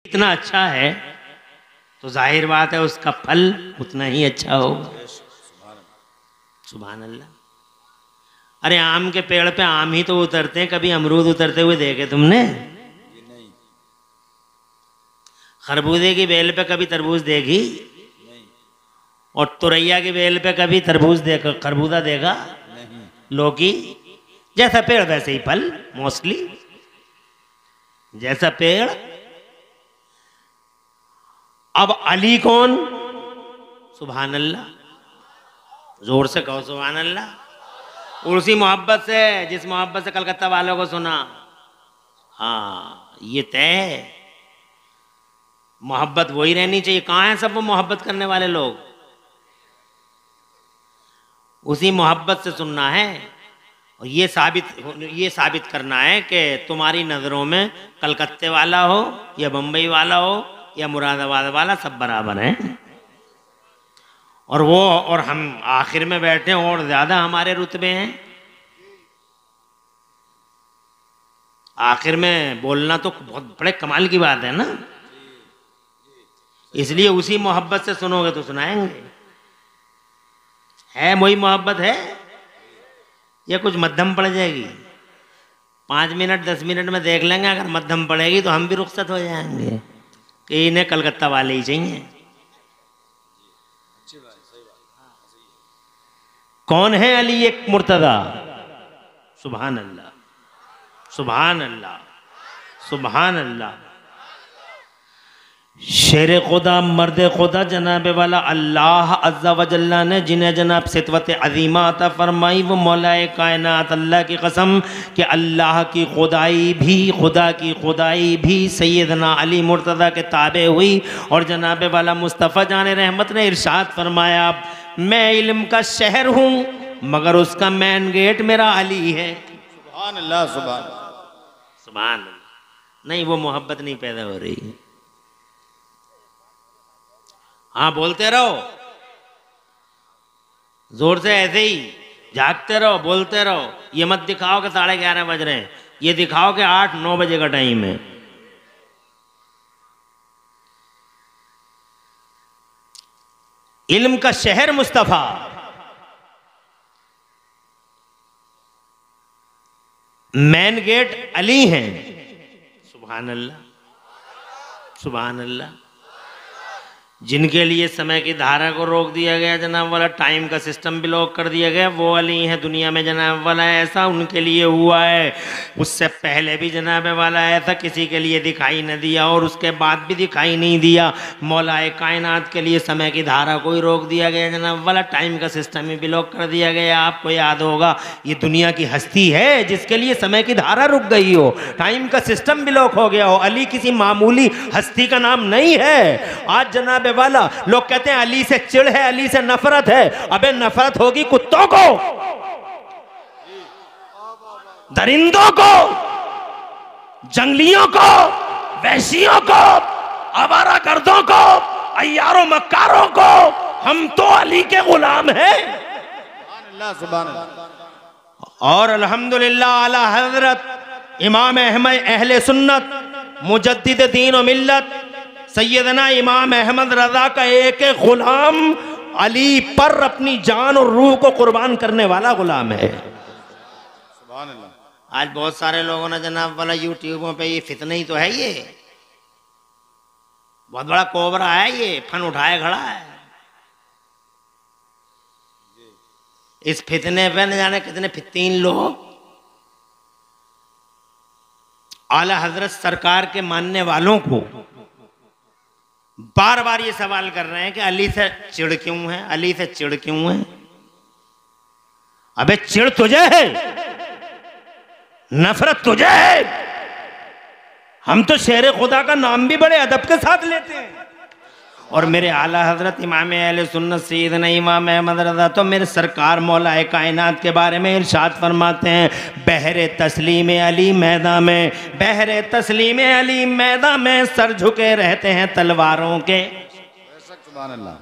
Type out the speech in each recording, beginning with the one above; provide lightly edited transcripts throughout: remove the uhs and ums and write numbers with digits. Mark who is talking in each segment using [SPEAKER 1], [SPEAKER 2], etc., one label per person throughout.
[SPEAKER 1] इतना अच्छा है तो जाहिर बात है उसका फल उतना ही अच्छा होगा। सुभान अल्लाह। अरे आम के पेड़ पे आम ही तो उतरते हैं, कभी अमरूद उतरते हुए देखे तुमने? खरबूजे की बेल पे कभी तरबूज देखी? और तुरैया की बेल पे कभी तरबूज देखा, खरबूजा देखा? लौकी जैसा पेड़ वैसे ही फल, मोस्टली जैसा पेड़। अब अली कौन? सुभान अल्लाह, जोर से कहो सुभान अल्लाह। उसी मोहब्बत से जिस मोहब्बत से कलकत्ता वालों को सुना। हाँ ये तय मोहब्बत वही रहनी चाहिए। कहाँ है सब वो मोहब्बत करने वाले लोग? उसी मोहब्बत से सुनना है और ये साबित करना है कि तुम्हारी नज़रों में कलकत्ते वाला हो या बम्बई वाला हो या मुरादाबाद वाला सब बराबर हैं। और हम आखिर में बैठे और ज़्यादा हमारे रुतबे हैं। आखिर में बोलना तो बहुत बड़े कमाल की बात है ना। इसलिए उसी मोहब्बत से सुनोगे तो सुनाएंगे। है वही मोहब्बत है या कुछ मध्यम पड़ जाएगी? 5 मिनट 10 मिनट में देख लेंगे, अगर मध्यम पड़ेगी तो हम भी रुखसत हो जाएंगे कि इन्हें कलकत्ता वाले ही चाहिए। कौन है अली एक मुर्तदा? सुभान अल्लाह, सुभान अल्लाह, सुभान अल्लाह। शेर खुदा, मर्द खुदा, जनाब वाला अल्लाह अज़्ज़ा व जल्ला ने जिन्हें जनाब सितवत अज़ीमा अता फरमाई, वो मौलाए कायनात अल्लाह की कसम कि अल्लाह की खुदाई भी, खुदा की खुदाई भी सैयदना अली मुर्तज़ा के ताबे हुई। और जनाब वाला मुस्तफ़ा जान रहमत ने इरशाद फरमाया, मैं इल्म का शहर हूँ मगर उसका मेन गेट मेरा अली है।
[SPEAKER 2] सुभान अल्लाह, सुभान
[SPEAKER 1] सुभान अल्लाह। नहीं वो मोहब्बत नहीं पैदा हो रही। हाँ बोलते रहो जोर से, ऐसे ही जागते रहो, बोलते रहो। ये मत दिखाओ कि 11:30 बज रहे हैं, ये दिखाओ कि 8-9 बजे का टाइम है। इल्म का शहर मुस्तफा, मैन गेट अली हैं। सुभान अल्लाह, सुभान अल्लाह। जिनके लिए समय की धारा को रोक दिया गया जनाब वाला, टाइम का सिस्टम भी लॉक कर दिया गया, वो अली है दुनिया में जनाब वाला। ऐसा उनके लिए हुआ है, उससे पहले भी जनाब वाला ऐसा किसी के लिए दिखाई न दिया और उसके बाद भी दिखाई नहीं दिया। मौलाए कायनात के लिए समय की धारा को ही रोक दिया गया जनाब वाला, टाइम का सिस्टम ही भी लॉक कर दिया गया। आपको याद होगा ये दुनिया की हस्ती है जिसके लिए समय की धारा रुक गई हो, टाइम का सिस्टम भी लॉक हो गया हो। अली किसी मामूली हस्ती का नाम नहीं है। आज जनाब वाला लोग कहते हैं अली से चिढ़ है, अली से नफरत है। अबे नफरत होगी कुत्तों को, दरिंदों को, जंगलियों को, वहशियों को, आवारागर्दों को, अय्यारों मक्कारों को। हम तो अली के गुलाम हैं।
[SPEAKER 2] सुभान अल्लाह।
[SPEAKER 1] और अल्हम्दुलिल्लाह आला हजरत इमाम अहमद अहले सुन्नत मुजद्दिद दीन और मिल्लत सैयदना इमाम अहमद रजा का एक गुलाम अली पर अपनी जान और रूह को कुर्बान करने वाला गुलाम है।
[SPEAKER 2] सुभान अल्लाह।
[SPEAKER 1] आज बहुत सारे लोगों ने जनाब वाला यूट्यूबों पे, ये फितने ही तो है, ये बहुत बड़ा कोबरा है, ये फन उठाए खड़ा है। इस फितने पे न जाने कितने फितीन लोग आला हजरत सरकार के मानने वालों को बार बार ये सवाल कर रहे हैं कि अली से चिढ़ क्यों है, अली से चिढ़ क्यों है। अबे चिढ़ तुझे है, नफरत तुझे है। हम तो शेर खुदा का नाम भी बड़े अदब के साथ लेते हैं। और मेरे आला हजरत इमाम अहले सुन्नत सैयदना इमाम अहमद रज़ा तो मेरे सरकार मौलाए कायनात के बारे में इरशाद फरमाते हैं, बहरे तस्लीम अली मैदान में, बहरे तस्लीम अली मैदान में सर झुके रहते हैं तलवारों के।
[SPEAKER 2] सुभान अल्लाह।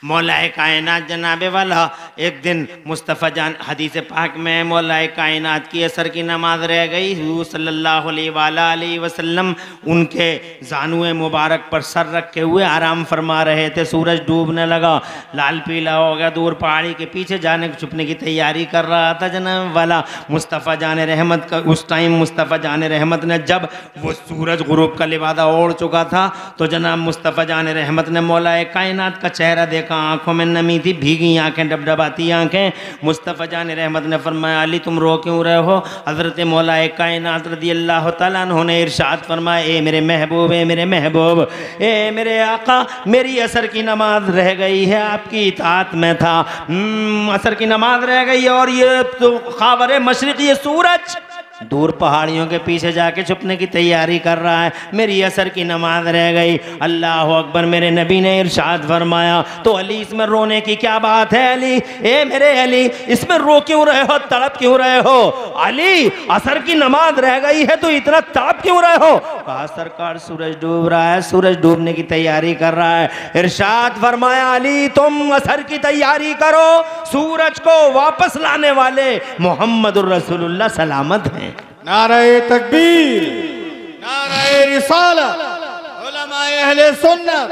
[SPEAKER 1] मौलाए कायनात जनाबे वाला एक दिन मुस्तफ़ा जान हदीस पाक में मौलाए कायनात की असर की नमाज रह गई। हुजूर सल्लल्लाहु अलैहि वसल्लम उनके जानुए मुबारक पर सर रखे हुए आराम फरमा रहे थे। सूरज डूबने लगा, लाल पीला हो गया, दूर पहाड़ी के पीछे जाने छुपने की तैयारी कर रहा था जनाब वाला मुस्तफ़ा जान रहमत का। उस टाइम मुस्तफ़ा जान रहमत ने जब वो सूरज गुरूब का लिबादा ओढ़ चुका था तो जनाब मुस्तफ़ा जान रहमत ने मौलाए कायनात का चेहरा देखा। आंखों में नमी थी, भीगी आंखें, डबडबाती आंखें। मुस्तफ़ा जान रहमत ने फरमाया अली तुम रो क्यों रहे हो? हज़रत मौलाए कायनात रज़ी अल्लाह तआला अन्हु ने इरशाद फरमाया ए मेरे महबूब, ए मेरे महबूब, ए मेरे आका, मेरी असर की नमाज रह गई है, आपकी इताअत में था। असर की नमाज रह गई और ये तो ख़ाबर मशरिक़, ये सूरज दूर पहाड़ियों के पीछे जाके छुपने की तैयारी कर रहा है, मेरी असर की नमाज रह गई। अल्लाह अकबर। मेरे नबी ने इरशाद फरमाया तो अली इसमें रोने की क्या बात है? अली, ए मेरे अली, इसमें रो क्यों रहे हो, तड़प क्यों रहे हो? अली असर की नमाज रह गई है तो इतना तड़प क्यों रहे हो? कहा सरकार सूरज डूब रहा है, सूरज डूबने की तैयारी कर रहा है। इरशाद फरमाया अली तुम असर की तैयारी करो, सूरज को वापस लाने वाले मोहम्मदुर रसूलुल्लाह सलामत हैं।
[SPEAKER 2] नारे तकबीर, नारे रिसालत, उलमाए अहले सुन्नत,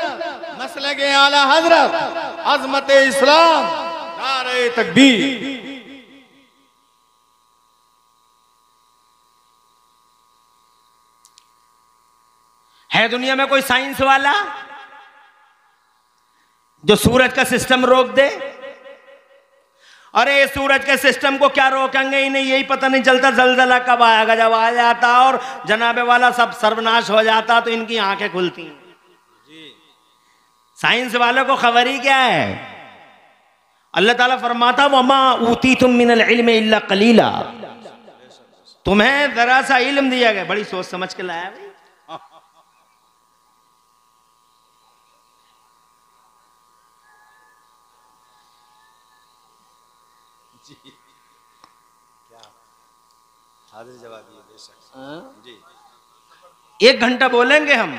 [SPEAKER 2] मसलके आला हजरत, अज़मत इस्लाम, नारे तकबीर।
[SPEAKER 1] है दुनिया में कोई साइंस वाला जो सूरज का सिस्टम रोक दे? अरे सूरज के सिस्टम को क्या रोकेंगे? इन्हें यही पता नहीं चलता जलजला कब आएगा। जब आ जाता और जनाबे वाला सब सर्वनाश हो जाता तो इनकी आंखें खुलती। साइंस वालों को खबर ही क्या है? अल्लाह ताला फरमाता वमा ऊतीतुम मिनल इल्मि इल्ला कलीला, तुम्हें जरा सा इल्म दिया गया। बड़ी सोच समझ के लाया भाई। जी 1 घंटा बोलेंगे हम,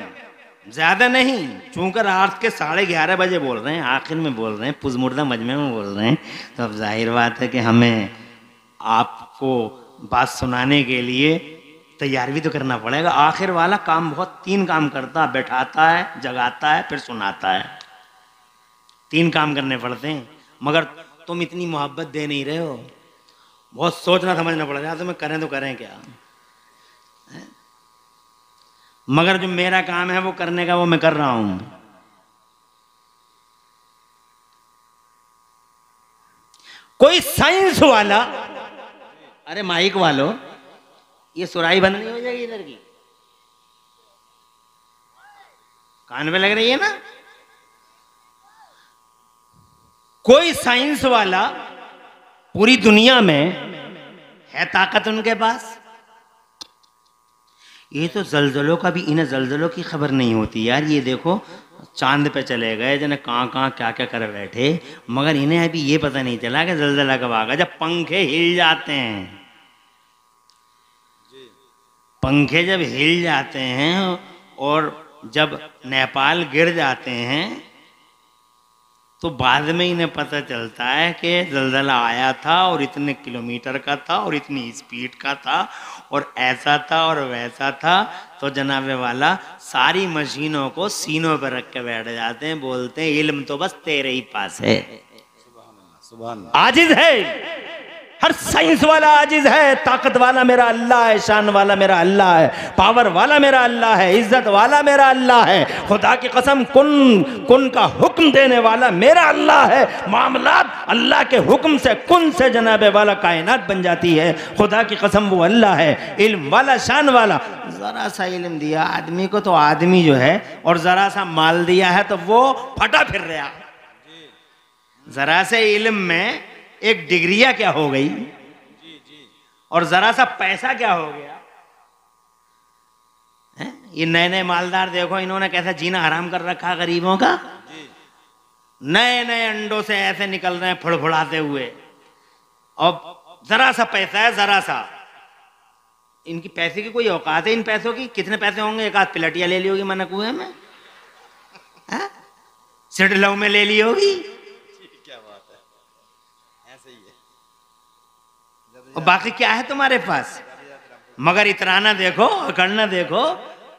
[SPEAKER 1] ज्यादा नहीं, चूंकि रात के 11:30 बजे बोल रहे हैं, आखिर में बोल रहे हैं, पुजमुर्दा मजमे में बोल रहे हैं, तो अब जाहिर बात है कि हमें आपको बात सुनाने के लिए तैयार भी तो करना पड़ेगा। आखिर वाला काम बहुत 3 काम करता है, बैठाता है, जगाता है, फिर सुनाता है। 3 काम करने पड़ते हैं, मगर तुम इतनी मोहब्बत दे नहीं रहे हो, बहुत सोचना समझना पड़ेगा। तो मैं करें तो करें क्या? मगर जो मेरा काम है वो करने का, वो मैं कर रहा हूं। कोई साइंस वाला, अरे माइक वालों, ये सुराई बंद नहीं हो जाएगी इधर की? कान पे लग रही है ना? कोई साइंस वाला पूरी दुनिया में है ताकत उनके पास? ये तो जलजलों का भी, इन्हें जलजलों की खबर नहीं होती यार। ये देखो चांद पे चले गए, जने कहाँ क्या क्या कर बैठे, मगर इन्हें अभी ये पता नहीं चला कि जलजला कब आएगा। जब पंखे हिल जाते हैं, पंखे जब हिल जाते हैं और जब नेपाल गिर जाते हैं तो बाद में इन्हें पता चलता है कि जलजला आया था और इतने किलोमीटर का था और इतनी स्पीड का था और ऐसा था और वैसा था। तो जनाबे वाला सारी मशीनों को सीनों पर रख के बैठ जाते हैं, बोलते हैं इल्म तो बस तेरे ही पास है। आजिज है, हर साइंस वाला आजिज है। ताकत वाला मेरा अल्लाह है, शान वाला मेरा अल्लाह है, पावर वाला मेरा अल्लाह है, इज्जत वाला मेरा अल्लाह है। खुदा की कसम कुन का हुक्म देने वाला मेरा अल्लाह है। मामलात अल्लाह के हुक्म से, कुन से जनाबे वाला कायनात बन जाती है। खुदा की कसम वो अल्लाह है, इल्म वाला, शान वाला। जरा सा इल्म दिया आदमी को तो आदमी जो है, और जरा सा माल दिया है तो वो फटा फिर रहा। जरा से इल्म में एक डिग्रिया क्या हो गई और जरा सा पैसा क्या हो गया है? ये नए नए मालदार देखो, इन्होंने कैसा जीना हराम कर रखा गरीबों का। नए नए अंडों से ऐसे निकल रहे हैं फुड़फुड़ाते हुए, और जरा सा पैसा है, जरा सा। इनकी पैसे की कोई औकात है? इन पैसों की कितने पैसे होंगे? एक आध प्लेटिया ले ली होगी मन कुएं में, सिडलव में ले ली होगी, और बाकी क्या है तुम्हारे पास? मगर इतराना देखो, अकड़ना देखो,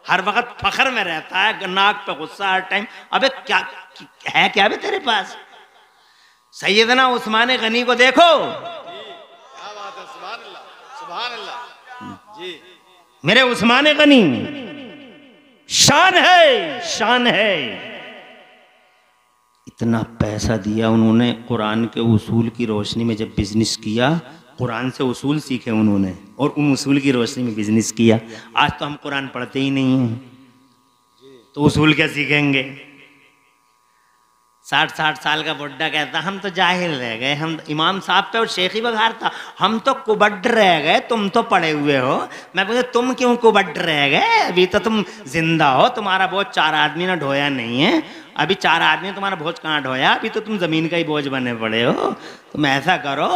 [SPEAKER 1] हर वक्त फखर में रहता है, नाक पे गुस्सा हर टाइम। अबे क्या है, क्या भी तेरे पास? सैयदना उस्मान गनी को देखो,
[SPEAKER 2] क्या बात है, सुभान अल्लाह, सुभान अल्लाह जी।
[SPEAKER 1] मेरे उस्मान गनी शान है, शान है। इतना पैसा दिया उन्होंने, कुरान के उसूल की रोशनी में जब बिजनेस किया, कुरान से उसूल सीखे उन्होंने और उन उसूल की रोशनी में बिजनेस किया। आज तो हम कुरान पढ़ते ही नहीं हैं, तो उसूल क्या सीखेंगे? 60-60 साल का बुड्ढा कहता हम तो जाहिल रह गए, हम इमाम साहब पे और शेख ही बघारता, हम तो कुबड्ड रह गए, तुम तो पड़े हुए हो। मैं बोलूँ तुम क्यों कुबड्ड रह गए? अभी तो तुम जिंदा हो, तुम्हारा बोझ 4 आदमी ने ढोया नहीं है। अभी 4 आदमी ने तुम्हारा बोझ कहाँ ढोया? अभी तो तुम जमीन का ही बोझ बने पड़े हो। तुम ऐसा करो,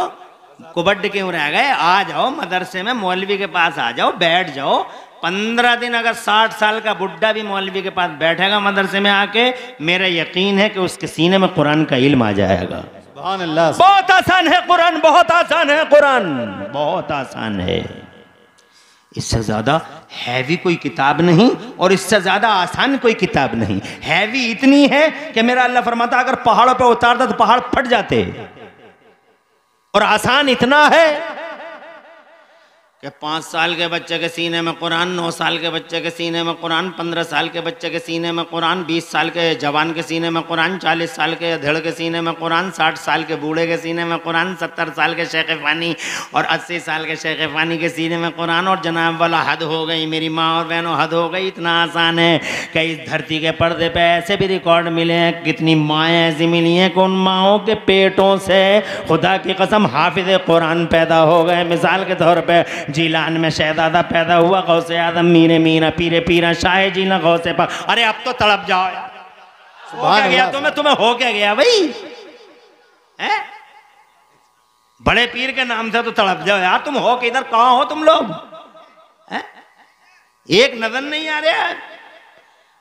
[SPEAKER 1] कुबड्ड क्यों रह गए? आ जाओ मदरसे में, मौलवी के पास आ जाओ, बैठ जाओ। 15 दिन अगर 60 साल का बुड्ढा भी मौलवी के पास बैठेगा मदरसे में आके, मेरा यकीन है कि उसके सीने में कुरान का इल्म आ जाएगा।
[SPEAKER 2] सुभान अल्लाह।
[SPEAKER 1] बहुत आसान है कुरान, बहुत आसान है कुरान, बहुत आसान है। इससे ज्यादा हैवी कोई किताब नहीं और इससे ज्यादा आसान कोई किताब नहीं। हैवी इतनी है कि मेरा अल्लाह फरमाता अगर पहाड़ों पे उतारता तो पहाड़ फट जाते, और आसान इतना है कि 5 साल के बच्चे के सीने में कुरान, 9 साल के बच्चे के सीने में कुरान, 15 साल के बच्चे के सीने में कुरान, 20 साल के जवान के सीने में कुरान, 40 साल के अधेड़ के सीने में कुरान, 60 साल के बूढ़े के सीने में कुरान, 70 साल के शेख फानी और 80 साल के शेख फानी के सीने में कुरान। और जनाब वाला हद हो गई मेरी माँ और बहनों, हद हो गई। इतना आसान है कि इस धरती के पर्दे पे ऐसे भी रिकॉर्ड मिले हैं, कितनी माएँ ऐसी मिली हैं कि उन माओं के पेटों से खुदा की कसम हाफिज कुरान पैदा हो गए। मिसाल के तौर पर जीलान में शहजादा पैदा हुआ, गौसे आदम मीरे मीरा पीरे पीरा शाह जीला गौसे पर। अरे अब तो तड़प जाओ यार, हो क्या गया तुम्हें हो क्या गया भाई? हैं? बड़े पीर के नाम से तो तड़प जाओ यार, तुम हो किधर, कहाँ हो तुम लोग? हैं? एक नजर नहीं आ रहा।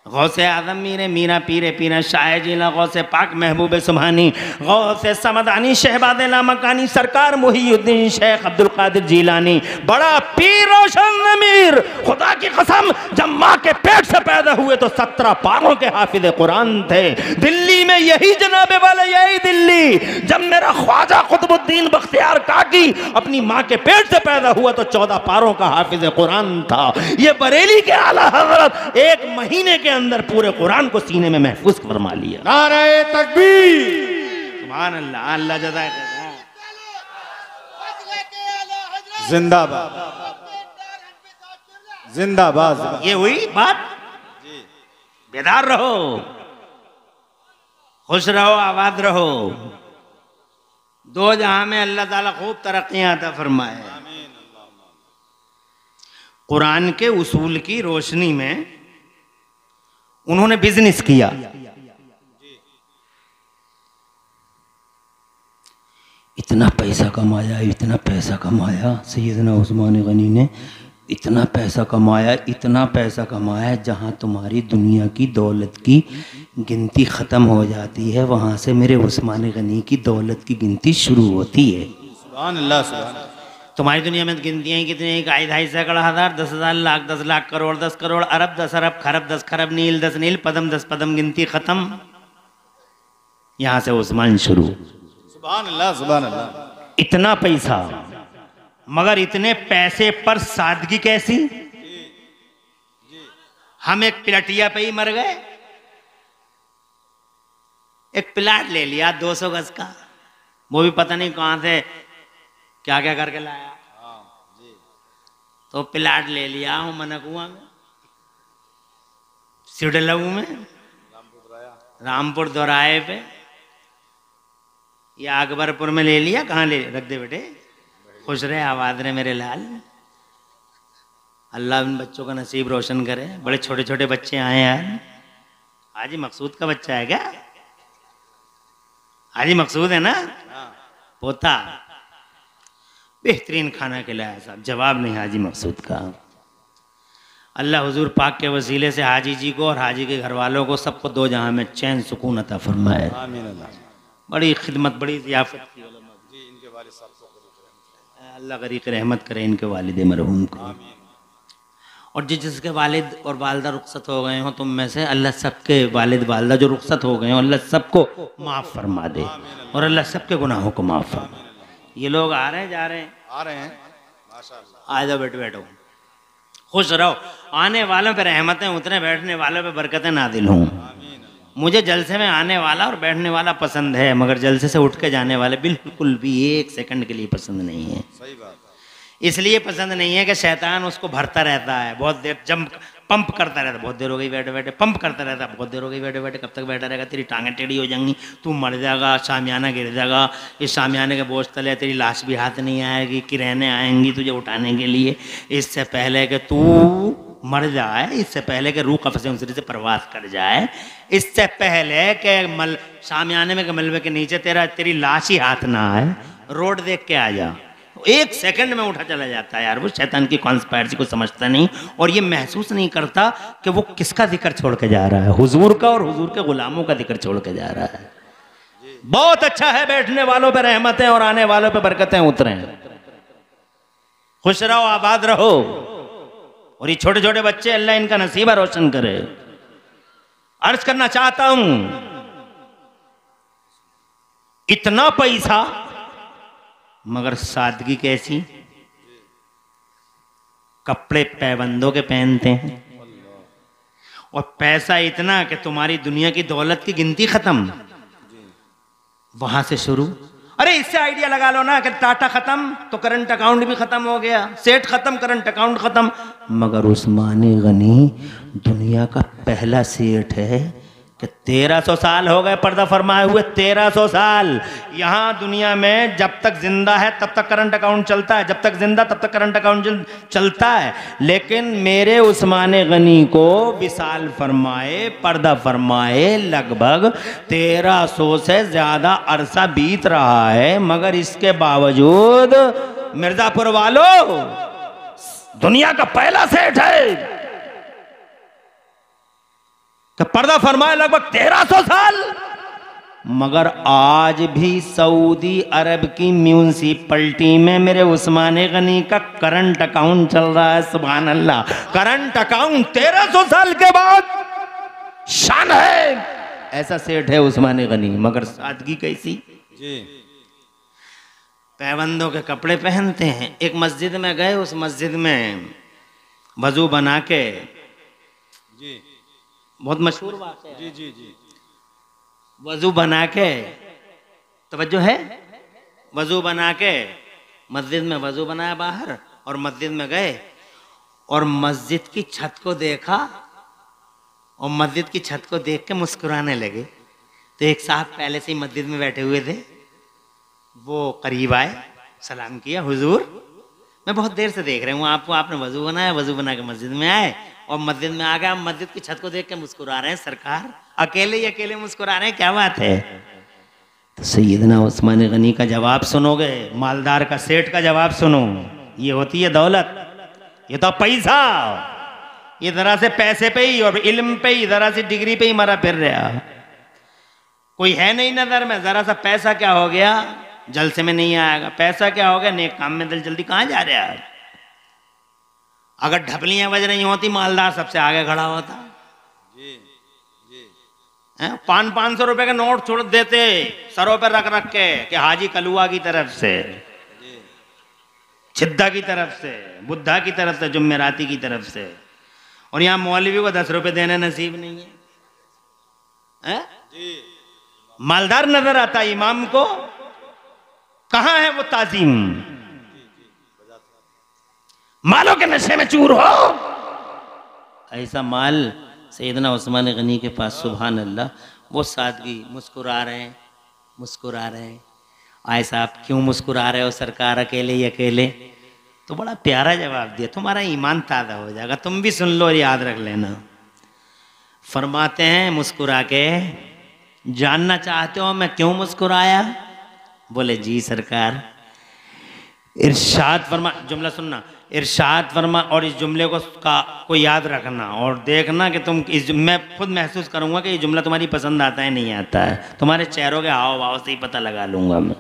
[SPEAKER 1] गौसे आदम मीरे मीरा पीरे पीरा शाह जीला गौसे पाक महबूब सुभानी गौसे समदानी शहबाद लामकानी सरकार मुहीउद्दीन शेख अब्दुल कादिर जीलानी, बड़ा पीर रोशन ज़मीर। खुदा की कसम जब माँ के पेट से पैदा हुए तो 17 पारों के हाफिज कुरान थे। दिल्ली में यही जनाबे वाले, यही दिल्ली, जब मेरा ख्वाजा कुतुबुद्दीन बख्तियार काकी अपनी माँ के पेट से पैदा हुआ तो 14 पारों का हाफिज कुरान था। ये बरेली के आला हजरत 1 महीने के अंदर पूरे कुरान को सीने में महफूज फरमा लिया।
[SPEAKER 2] नारे तकबीर,
[SPEAKER 1] सुभान अल्लाह, अल्लाह जज़ा
[SPEAKER 2] जिंदाबाद, जिंदाबाद।
[SPEAKER 1] ये हुई बात। बेदार रहो, खुश रहो, आबाद रहो। 2 जहां में अल्लाह ताला खूब तरक्कियां अता फरमाए। कुरान के उसूल की रोशनी में उन्होंने बिजनेस किया। इतना पैसा कमाया, इतना पैसा कमाया सैयदना उस्मान गनी ने, इतना पैसा कमाया, इतना पैसा कमाया, जहाँ तुम्हारी दुनिया की दौलत की गिनती ख़त्म हो जाती है, वहाँ से मेरे उस्मान गनी की दौलत की गिनती शुरू होती है।
[SPEAKER 2] सुभान अल्लाह, सुभान अल्लाह।
[SPEAKER 1] तुम्हारी दुनिया में गिनतियाँ ही कितनी हैं? 2.5 सैकड़ा हज़ार, 10,000 लाख, 10 लाख करोड़, 10 करोड़ अरब, 10 अरब खरब, 10 खरब नील, 10 नील पदम, 10 पदम, गिनती खत्म। यहाँ से उस्मान शुरू।
[SPEAKER 2] सुभान अल्लाह, सुभान अल्लाह।
[SPEAKER 1] इतना पैसा, मगर इतने पैसे पर सादगी कैसी? हम एक प्लाटिया पे ही मर गए। एक प्लाट ले लिया 200 गज का, वो भी पता नहीं कहाँ से क्या क्या करके लाया। तो प्लाट ले लिया हूँ मनकुआ में, सिडलऊ में, रामपुर दोराहे पे, या अकबरपुर में ले लिया। कहाँ ले रख दे बेटे? खुश रहे, आबाद रहे मेरे लाल। अल्लाह इन बच्चों का नसीब रोशन करे। बड़े छोटे छोटे बच्चे आए यार। हाजी मकसूद का बच्चा है क्या? हाजी मकसूद है ना? पोता बेहतरीन खाना खिलाया साहब, जवाब नहीं हाजी मकसूद का। अल्लाह हुजूर पाक के वसीले से हाजी जी को और हाजी के घर वालों को सबको 2 जहां में चैन सुकून अता फरमाए। आमीन। बड़ी खिदमत, बड़ी ज़ियाफत की। अल्लाह गरीक रहमत करे इनके वालिद मरहूम को। और जिसके वालिद और वालदा रुखसत हो गए हों तुम में से, अल्लाह सबके वालिद वालदा जो रुखसत हो गए हों अल्लाह सबको माफ़ फरमा दे और अल्लाह सबके गुनाहों को माफ़ फरमा। ये लोग आ रहे हैं जा रहे हैं,
[SPEAKER 2] आ रहे हैं माशाअल्लाह।
[SPEAKER 1] आ जाओ बैठो बैठो, खुश रहो। आने वालों पे रहमतें उतरे, बैठने वालों पे बरकतें नादिल हों। मुझे जलसे में आने वाला और बैठने वाला पसंद है, मगर जलसे से उठ के जाने वाले बिल्कुल भी एक सेकंड के लिए पसंद नहीं है।
[SPEAKER 2] सही बात।
[SPEAKER 1] इसलिए पसंद नहीं है कि शैतान उसको भरता रहता है, बहुत देर जंप पंप करता रहता, बहुत देर हो गई बैठे बैठे, पंप करता रहता, बहुत देर हो गई बैठे बैठे, कब तक बैठा रहेगा, तेरी टांगें टेढ़ी हो जाएंगी, तू मर जाएगा, शामियाना गिर जाएगा, इस शामियाने के बोझ तले तेरी लाश भी हाथ नहीं आएगी, किरहने आएंगी तुझे उठाने के लिए। इससे पहले कि तू मर जाए, इससे पहले कि रूह कफ़स उनसरी से परवास कर जाए, इससे पहले कि शामियाने में के मलबे के नीचे तेरी लाश ही हाथ ना आए, रोड देख के आ जा। एक सेकंड में उठा चला जाता है यार। वो शैतान की कॉन्स्पायरेसी को समझता नहीं और ये महसूस नहीं करता कि वो किसका जिक्र छोड़ के जा रहा है, हुजूर का और हुजूर के गुलामों का जिक्र छोड़ के जा रहा है। बहुत अच्छा है, बैठने वालों पे रहमतें और आने वालों पे बरकतें उतरें। खुश रहो, आबाद रहो। और ये छोटे छोटे बच्चे अल्लाह इनका नसीबा रोशन करे। अर्ज करना चाहता हूं, इतना पैसा मगर सादगी कैसी, कपड़े पैबंदों के पहनते हैं और पैसा इतना कि तुम्हारी दुनिया की दौलत की गिनती खत्म, वहां से शुरू। अरे इससे आइडिया लगा लो ना कि टाटा खत्म तो करंट अकाउंट भी खत्म हो गया, सेठ खत्म करंट अकाउंट खत्म, मगर उस्मानी गनी दुनिया का पहला सेठ है कि 1300 साल हो गए पर्दा फरमाए हुए, 1300 साल। यहाँ दुनिया में जब तक जिंदा है तब तक करंट अकाउंट चलता है, जब तक जिंदा तब तक करंट अकाउंट चलता है। लेकिन मेरे उस्माने गनी को विसाल फरमाए, पर्दा फरमाए, लगभग 1300 से ज्यादा अरसा बीत रहा है, मगर इसके बावजूद मिर्जापुर वालों दुनिया का पहला सेठ है कि पर्दा फरमाए लगभग 1300 साल। मगर आज भी सऊदी अरब की म्यूनिसिपैलिटी में मेरे उस्माने गनी का करंट अकाउंट चल रहा है। सुभान अल्लाह, करंट अकाउंट 1300 साल के बाद शान है। ऐसा सेठ है उस्माने गनी, मगर सादगी कैसी
[SPEAKER 2] जी।
[SPEAKER 1] पैबंदों के कपड़े पहनते हैं। एक मस्जिद में गए, उस मस्जिद में वजू बना के,
[SPEAKER 2] जी
[SPEAKER 1] बहुत मशहूर बात है,
[SPEAKER 2] जी जी जी,
[SPEAKER 1] वजू बना के, तवज्जो है, वजू बना के मस्जिद में वजू बनाया बाहर, और मस्जिद में गए और मस्जिद की छत को देखा और मस्जिद की छत को देख के मुस्कुराने लगे। तो एक साहब पहले से ही मस्जिद में बैठे हुए थे, वो करीब आए, सलाम किया, हुजूर मैं बहुत देर से देख रहा हूँ आपको, आपने वजू बनाया, वजू बना के मस्जिद में आए और मस्जिद में आ गए, आप मस्जिद की छत को देख के मुस्कुरा रहे हैं, सरकार अकेले ही अकेले मुस्कुरा रहे हैं, क्या बात है? तो सैयदना उस्मान गनी का जवाब सुनोगे, मालदार का, सेठ का जवाब सुनो। ये होती है दौलत, ये तो पैसा, ये जरा से पैसे पे ही और इल्म पे ही, जरा सी डिग्री पे ही मरा फिर रहा, कोई है नहीं नजर में। जरा सा पैसा क्या हो गया, जलसे में नहीं आएगा। पैसा क्या हो गया, नेक काम में दिल जल्दी कहाँ जा रहा है। अगर ढपलियां बज रही होती मालदार सबसे आगे खड़ा होता।
[SPEAKER 2] जी जी,
[SPEAKER 1] 500 रुपए के नोट छोड़ देते सरों पर रख रख के कि हाजी कलुआ की तरफ से, छिद्दा की तरफ से, बुद्धा की तरफ से, जुम्मेराती की तरफ से। और यहाँ मौलवी को 10 रुपए देने नसीब नहीं है,
[SPEAKER 2] जी।
[SPEAKER 1] मालदार नजर आता इमाम को, कहाँ है वो ताजीम? मालों के नशे में चूर हो। ऐसा माल सैयदना उस्मान गनी के पास, सुभान अल्लाह। वो सादगी, मुस्कुरा रहे हैं, मुस्कुरा रहे हैं। आए साहब क्यों मुस्कुरा रहे हो सरकार, अकेले ही अकेले? तो बड़ा प्यारा जवाब दिया, तुम्हारा ईमान ताज़ा हो जाएगा, तुम भी सुन लो और याद रख लेना। फरमाते हैं मुस्कुरा के, जानना चाहते हो मैं क्यों मुस्कुराया? बोले जी सरकार। इरशाद फरमा, जुमला सुनना, इरशाद फरमा, और इस जुमले को याद रखना और देखना कि तुम मैं खुद महसूस करूंगा कि ये जुमला तुम्हारी पसंद आता है नहीं आता है। तुम्हारे चेहरों के हाव भाव से ही पता लगा लूंगा मैं।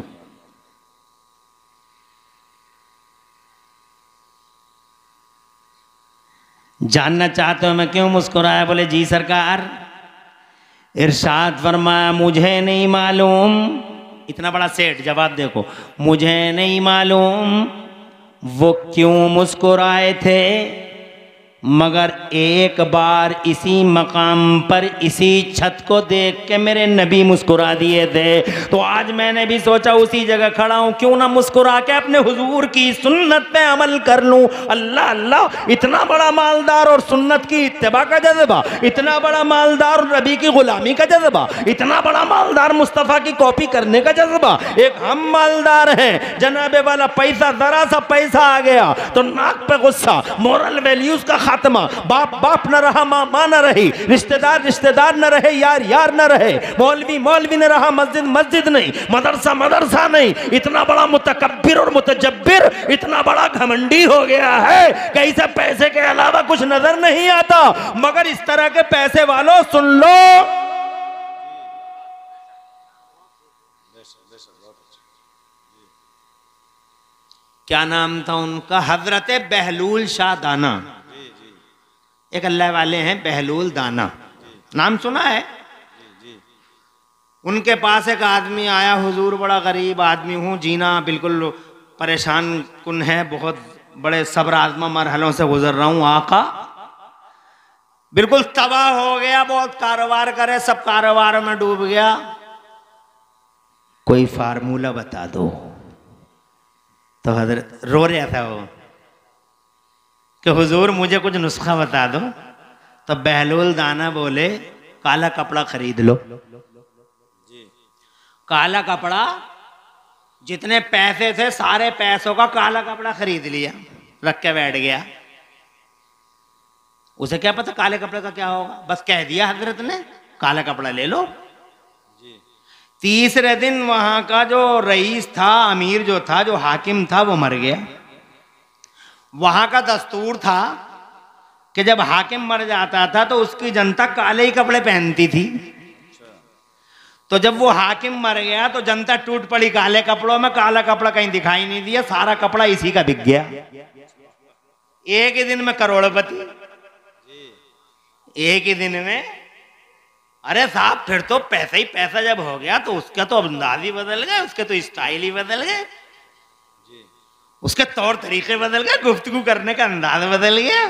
[SPEAKER 1] जानना चाहते हो मैं क्यों मुस्कुराया? बोले जी सरकार। इरशाद फरमाया मुझे नहीं मालूम। इतना बड़ा सेठ, जवाब देखो, मुझे नहीं मालूम वो क्यों मुस्कुराए थे, मगर एक बार इसी मकाम पर इसी छत को देख के मेरे नबी मुस्कुरा दिए थे। तो आज मैंने भी सोचा उसी जगह खड़ा हूं, क्यों ना मुस्कुरा के अपने हुजूर की सुन्नत पे अमल कर लूं। अल्लाह अल्लाह, इतना बड़ा मालदार और सुन्नत की इत्तिबा का जज्बा, इतना बड़ा मालदार और नबी की गुलामी का जज्बा, इतना बड़ा मालदार मुस्तफ़ा की कॉपी करने का जज्बा। एक हम मालदार हैं, जनाबे वाला पैसा, जरा सा पैसा आ गया तो नाक पे गुस्सा, मोरल वैल्यूज का खात्मा, बाप बाप न रहा, माँ माँ न रही, रिश्तेदार रिश्तेदार न रहे, यार यार न रहे, मौलवी मौलवी न रहा, मस्जिद मस्जिद नहीं, मदरसा मदरसा नहीं। इतना बड़ा मुतकब्बिर और मुतजब्बिर, इतना बड़ा घमंडी हो गया है कि इसे पैसे के अलावा कुछ नजर नहीं आता। मगर इस तरह के पैसे वालों सुन लो, क्या नाम था उनका, हजरत बहलूल शाह दाना। एक अल्लाह वाले हैं बहलूल दाना, नाम सुना है? उनके पास एक आदमी आया, हुजूर बड़ा गरीब आदमी हूँ, जीना बिल्कुल परेशान कुन है, बहुत बड़े सब्र आजमा मरहलों से गुजर रहा हूँ आका, बिल्कुल तबाह हो गया, बहुत कारोबार करे, सब कारोबार में डूब गया, कोई फार्मूला बता दो। तो हजरत रो रहा था वो कि हुजूर मुझे कुछ नुस्खा बता दो। तो बहलूल दाना बोले काला कपड़ा खरीद लो। काला कपड़ा, जितने पैसे थे सारे पैसों का काला कपड़ा खरीद लिया, रख के बैठ गया। उसे क्या पता काले कपड़े का क्या होगा, बस कह दिया हजरत ने काला कपड़ा ले लो। तीसरे दिन वहां का जो रईस था, अमीर जो था, जो हाकिम था, वो मर गया। वहां का दस्तूर था कि जब हाकिम मर जाता था तो उसकी जनता काले ही कपड़े पहनती थी। तो जब वो हाकिम मर गया तो जनता टूट पड़ी काले कपड़ों में, काला कपड़ा कहीं दिखाई नहीं दिया, सारा कपड़ा इसी का बिक गया। एक ही दिन में करोड़पति, एक ही दिन में। अरे साहब फिर तो पैसा ही पैसा जब हो गया तो उसका तो अंदाज ही बदल गए, उसके तो स्टाइल ही बदल गए, उसके तौर तरीके बदल गए, गुफ्तगू करने का अंदाज बदल गया,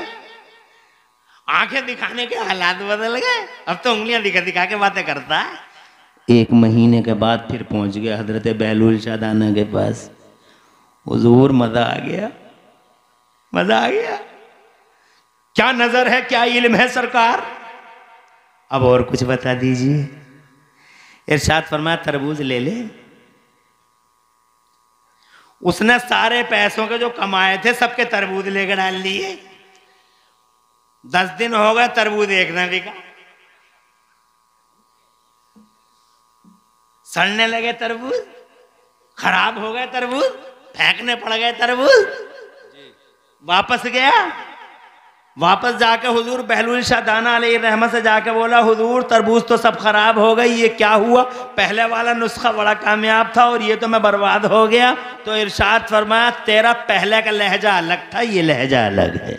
[SPEAKER 1] आंखें दिखाने के हालात बदल गए, अब तो उंगलियां दिखा दिखा के बातें करता है। एक महीने के बाद फिर पहुंच गया हजरत बहलूल शाह दाना के पास। हुजूर मजा आ गया, मजा आ गया, क्या नजर है, क्या इल्म है सरकार, अब और कुछ बता दीजिए। इरशाद फरमाया तरबूज ले ले। उसने सारे पैसों के जो कमाए थे सबके तरबूज लेकर डाल लिए। 10 दिन हो गए, तरबूज एक न बिका। सड़ने लगे तरबूज, खराब हो गए तरबूज, फेंकने पड़ गए तरबूज। वापस गया, वापस जाके हुजूर बहलूल शाह दाना अलैहि रहमत से जाके बोला, हुजूर तरबूज तो सब खराब हो गई, ये क्या हुआ, पहले वाला नुस्खा बड़ा कामयाब था और ये तो मैं बर्बाद हो गया। तो इरशाद फरमाया तेरा पहले का लहजा अलग था, ये लहजा अलग है।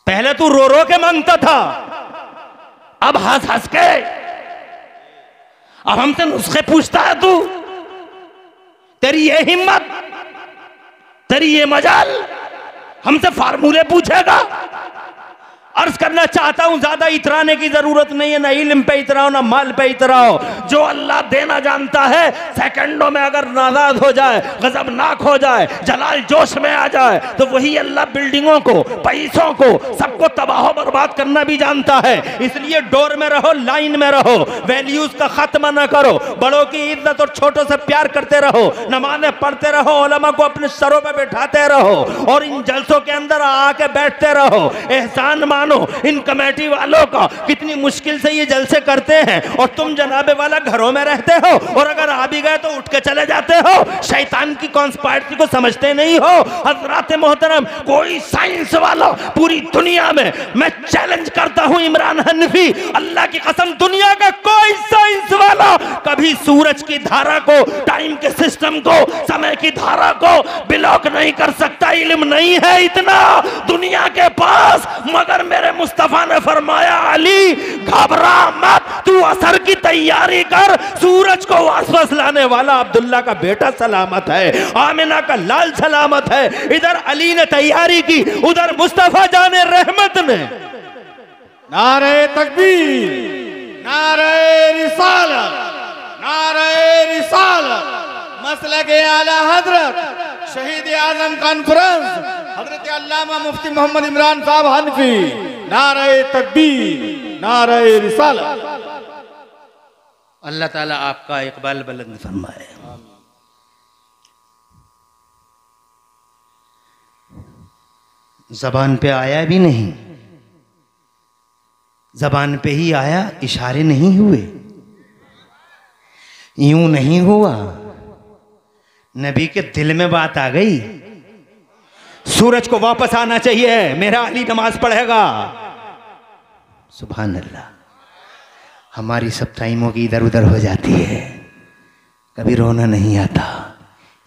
[SPEAKER 1] पहले तू रो रो के मांगता था, अब हंस हंस के, अब हमसे नुस्खे पूछता है तू, तेरी ये हिम्मत, तेरी ये मजाल, हमसे फार्मूले पूछेगा। अर्ज करना चाहता हूं ज्यादा इतराने की जरूरत नहीं है, ना इल्म पे इतराओ ना माल पे इतराओ। जो अल्लाह देना जानता है सेकंडों में अगर नाराज हो जाए, गजबनाक हो जाए, जलाल जोश में आ जाए, तो वही अल्लाह बिल्डिंगों को, पैसों को, सबको तबाह बर्बाद करना भी जानता है। इसलिए डोर में रहो, लाइन में रहो, वैल्यूज का खात्मा ना करो, बड़ों की इज्जत और छोटों से प्यार करते रहो, नमाज़ें पढ़ते रहो, उलमा को अपने सरों पर बैठाते रहो और इन जलसों के अंदर आके बैठते रहो, एहसान मानो, जानो इन कमेटी वालों का कितनी मुश्किल से ये जलसे करते हैं, और तुम जनाबे वाला घरों में रहते हो, और अगर आ भी गए तो उठ के चले जाते हो। शैतान की कॉन्स्पायरेसी को समझते नहीं हो। हज़रात मोहतरम, कोई साइंस वाला पूरी दुनिया में, मैं चैलेंज करता हूं इमरान हनफी, अल्लाह की कसम, दुनिया का कोई साइंस वाला कभी सूरज की धारा को, टाइम के सिस्टम को, समय की धारा को ब्लॉक नहीं कर सकता। इल्म नहीं है इतना दुनिया के पास, मगर मेरे मुस्तफा ने फरमाया अली घबरा मत, तू असर की तैयारी कर, सूरज को वापस लाने वाला अब्दुल्ला का बेटा सलामत है, आमिना का लाल सलामत है। इधर अली ने तैयारी की, उधर मुस्तफा जाने रहमत ने
[SPEAKER 2] नारे तकबीर, नारे रिसालत, नारे रिसालत, मसलक आला हजरत शहीद आजम कॉन्फ्रेंस हजरत अल्लामा मुफ्ती मोहम्मद इमरान साहब हनफी, नारे तकबीर, नारे रिसालत।
[SPEAKER 1] अल्लाह ताला आपका इकबाल बुलंद फरमाए। जबान पे आया भी नहीं, जबान पे ही आया, इशारे नहीं हुए, यूं नहीं हुआ, नबी के दिल में बात आ गई, सूरज को वापस आना चाहिए, मेरा अली नमाज पढ़ेगा। सुभान अल्लाह। हमारी सब टाइमों की इधर उधर हो जाती है, कभी रोना नहीं आता।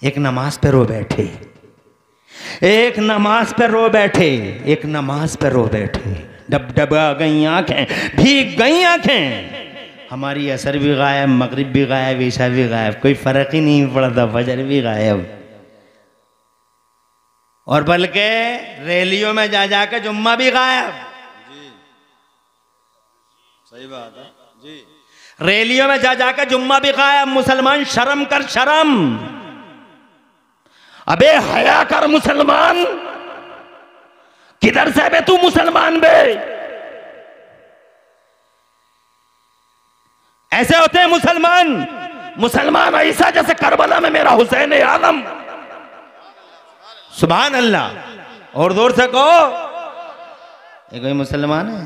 [SPEAKER 1] एक नमाज पे रो बैठे, एक नमाज पे रो बैठे, एक नमाज पे रो बैठे, डबडबा गई आंखें, भीग गई आंखें, हमारी असर भी गायब, मगरिब भी गायब, ईशा भी गायब, कोई फर्क ही नहीं पड़ता, फजर भी गायब। और बल्कि रैलियों में जा जाकर जुम्मा भी गायब।
[SPEAKER 2] जी सही बात है जी।
[SPEAKER 1] रैलियों में जा जाकर जुम्मा भी गायब। मुसलमान शर्म कर, शर्म, अबे हया कर मुसलमान, किधर से बे तू मुसलमान बे? ऐसे होते हैं मुसलमान। मुसलमान ऐसा जैसे करबला में मेरा हुसैन आलम। सुभान अल्लाह। और जोर से कहो, ये कोई मुसलमान है?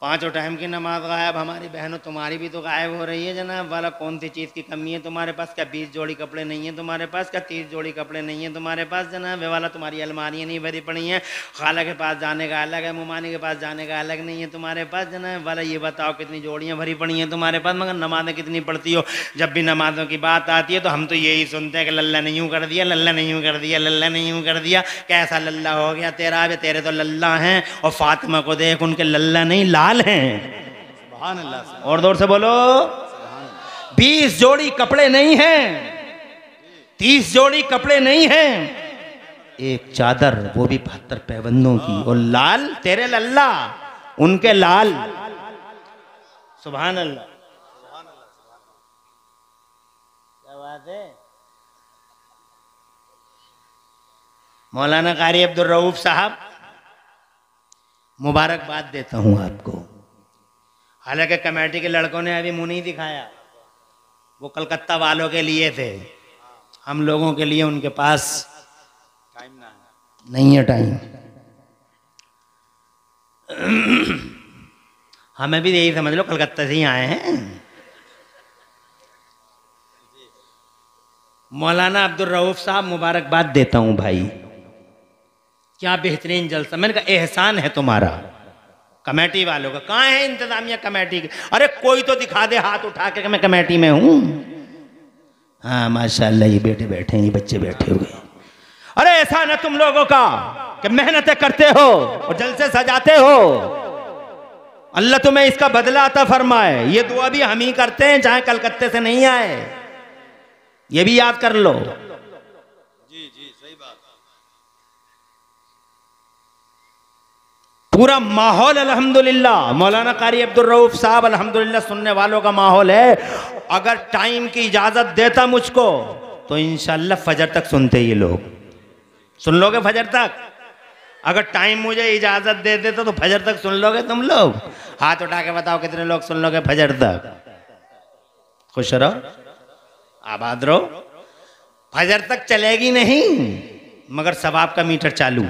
[SPEAKER 1] पांचों टाइम की नमाज गायब। हमारी बहनों तुम्हारी भी तो गायब हो रही है जनाब वाला। कौन सी चीज़ की कमी है तुम्हारे पास? क्या 20 जोड़ी कपड़े नहीं है तुम्हारे पास? क्या 30 जोड़ी कपड़े नहीं है तुम्हारे पास जनाब? वे वाला तुम्हारी अलमारियाँ नहीं भरी पड़ी हैं। खाला के पास जाने का अलग है, मुमानी के पास जाने का अलग नहीं है तुम्हारे पास जनाब वाला। ये बताओ कितनी जोड़ियाँ भरी पड़ी हैं तुम्हारे पास, मगर नमाजें कितनी पढ़ती हो? जब भी नमाजों की बात आती है तो हम तो यही सुनते हैं कि लल्ला ने यूँ कर दिया, लल्ला ने यूँ कर दिया, लल्ला ने यूँ कर दिया। कैसा लल्ला हो गया तेरा? अब तेरे तो लल्ला हैं, और फातिमा को देख, उनके लल्ला नहीं लाल हैं। और दौर से बोलो, 20 जोड़ी कपड़े नहीं हैं, 30 जोड़ी कपड़े नहीं हैं, एक चादर, वो भी 72 पैबंदों की, और लाल तेरे लल्ला, उनके लाल। सुभान अल्लाह। क्या बात है? मौलाना कारी अब्दुल रऊफ साहब, मुबारकबाद देता हूं आपको। हालांकि कमेटी के लड़कों ने अभी मुंह नहीं दिखाया, वो कलकत्ता वालों के लिए थे, हम लोगों के लिए उनके पास
[SPEAKER 2] टाइम ना
[SPEAKER 1] नहीं है टाइम। हमें भी यही समझ लो कलकत्ता से ही आए हैं। मौलाना अब्दुल रऊफ साहब, मुबारकबाद देता हूं भाई, क्या बेहतरीन जलसा। मैंने कहा एहसान है तुम्हारा कमेटी वालों का। कहाँ है इंतजामिया कमेटी के? अरे कोई तो दिखा दे हाथ उठा के कि मैं कमेटी में हूं। हाँ माशाल्लाह, ये बेटे बैठे हैं, ये बच्चे बैठे हुए। अरे ऐसा ना तुम लोगों का कि मेहनतें करते हो और जलसे सजाते हो, अल्लाह तुम्हें इसका बदला अता फरमाए। ये दुआ भी हम ही करते हैं, चाहे कलकत्ते से नहीं आए, ये भी याद कर लो।
[SPEAKER 2] जी जी सही बात।
[SPEAKER 1] पूरा माहौल अल्हम्दुलिल्लाह, मौलाना कारी अब्दुल रऊफ साहब अल्हम्दुलिल्लाह सुनने वालों का माहौल है। अगर टाइम की इजाजत देता मुझको तो इंशाल्लाह फजर तक सुनते ये लोग। सुन लोगे फजर तक? अगर टाइम मुझे इजाजत दे देता तो फजर तक सुन लोगे तुम लोग? हाथ उठा के बताओ कितने लोग सुन लोगे फजर तक? खुश रहो, आबाद रहो। फजर तक चलेगी नहीं, मगर सवाब का मीटर चालू।